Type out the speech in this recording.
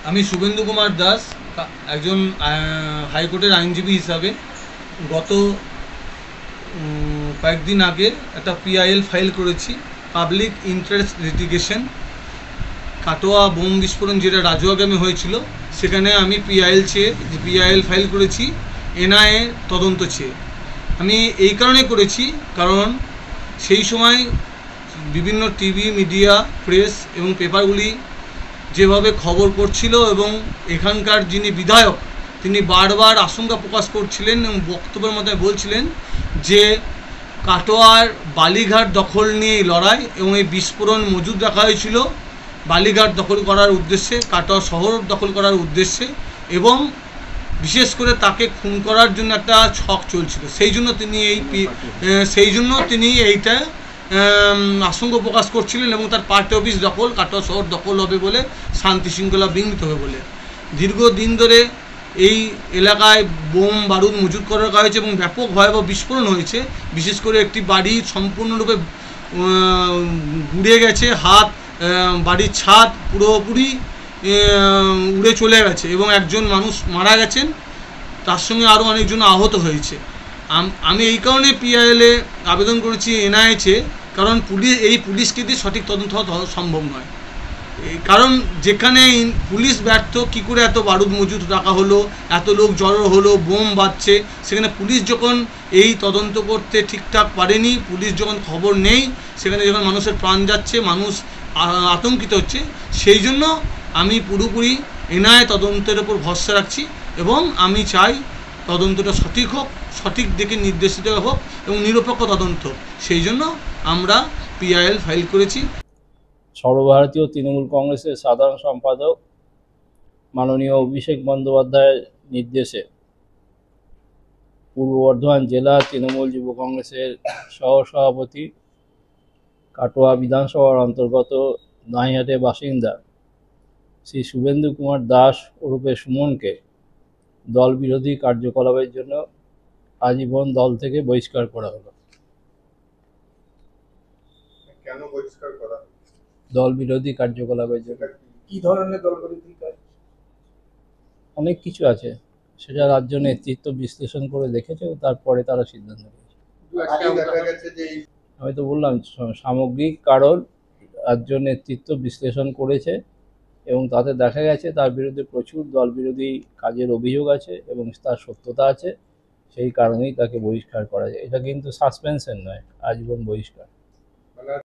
আমি শুভেন্দু কুমার দাস, একজন হাইকোর্টের আইনজীবী হিসাবে গত কয়েকদিন আগে একটা পিআইএল ফাইল করেছি, public interest litigation. Katwa bomb বিস্ফোরণ যেটা রাজুয়াগ্রামে হয়েছিল, সেখানে আমি পিআইএল ফাইল করেছি এনআইএ তদন্ত চেয়ে। আমি এই কারণে করেছি, কারণ সেই সময় বিভিন্ন টিভি, মিডিয়া, প্রেস এবং পেপারগুলি যেভাবে খবর করছিল এবং এখানকার যিনি বিধায়ক তিনি বারবার আশঙ্কা প্রকাশ করছিলেন এবং বক্তব্যের মধ্যে বলছিলেন যে কাটোয়ার বালিঘাট দখল নিয়েই লড়াই এবং এই বিস্ফোরণ মজুদ রাখা হয়েছিল বালিঘাট দখল করার উদ্দেশ্যে, কাটোয়া শহর দখল করার উদ্দেশ্যে, এবং বিশেষ করে তাকে খুন করার জন্য একটা ছক চলছিল। সেই জন্য তিনি এইটা আশঙ্কা প্রকাশ করছিলেন এবং তার পার্টি অফিস দখল, কাটোয়া শহর দখল হবে বলে, শান্তি শৃঙ্খলা বিঘ্নিত হবে বলে। দীর্ঘদিন ধরে এই এলাকায় বোম বারুদ মজুত করে রাখা হয়েছে এবং ব্যাপক ভয়াবহ বিস্ফোরণ হয়েছে। বিশেষ করে একটি বাড়ি সম্পূর্ণরূপে উড়ে গেছে, বাড়ির ছাদ পুরোপুরি উড়ে চলে গেছে এবং একজন মানুষ মারা গেছেন, তার সঙ্গে আরও অনেকজন আহত হয়েছে। আমি এই কারণে পিআইএলে আবেদন করেছি এনআইএ, কারণ পুলিশকে দিয়ে সঠিক তদন্ত হওয়া সম্ভব নয়। কারণ যেখানে পুলিশ ব্যর্থ, কী করে এত বারুদ মজুদ রাখা হলো, এত লোক জড়ো হলো, বোম বাজছে, সেখানে পুলিশ যখন এই তদন্ত করতে ঠিকঠাক পারেনি, পুলিশ যখন খবর নেই, সেখানে যখন মানুষের প্রাণ যাচ্ছে, মানুষ আতঙ্কিত হচ্ছে, সেই জন্য আমি পুরোপুরি এনআইএ তদন্তের ওপর ভরসা রাখছি এবং আমি চাই তদন্তটা সঠিক হোক, সঠিক দিকে নির্দেশিত হোক এবং নিরপেক্ষ তদন্ত। সেই জন্য আমরা পিআইএল ফাইল করেছি। সর্বভারতীয় তৃণমূল কংগ্রেসের সাধারণ সম্পাদক মাননীয় অভিষেক বন্দ্যোপাধ্যায়ের নির্দেশে পূর্ব বর্ধমান জেলা তৃণমূল যুব কংগ্রেসের সহসভাপতি, কাটোয়া বিধানসভার অন্তর্গত দাঁইহাটের বাসিন্দা শ্রী শুভেন্দু কুমার দাস ওরফে সুমনকে দল বিরোধী কার্যকলাপের জন্য আজীবন দল থেকে বহিষ্কার করা হলো। কেন বহিষ্কার করা? দল বিরোধী কার্যকলাপের জন্য। কি ধরনের দল বিরোধী কাজ? অনেক কিছু আছে, সেটা রাজ্য নেতৃত্ব বিশ্লেষণ করে দেখেছে ও তারপরে তারা সিদ্ধান্ত নিয়েছে। আমি তো বললাম সামগ্রিক কারণ রাজ্য নেতৃত্ব বিশ্লেষণ করেছে এবং তাতে দেখা গেছে তার বিরুদ্ধে প্রচুর দল বিরোধী কাজের অভিযোগ আছে এবং তার সত্যতা আছে, সেই কারণেই তাকে বহিষ্কার করা যায়। এটা কিন্তু সাসপেনশন নয়, আজীবন বহিষ্কার।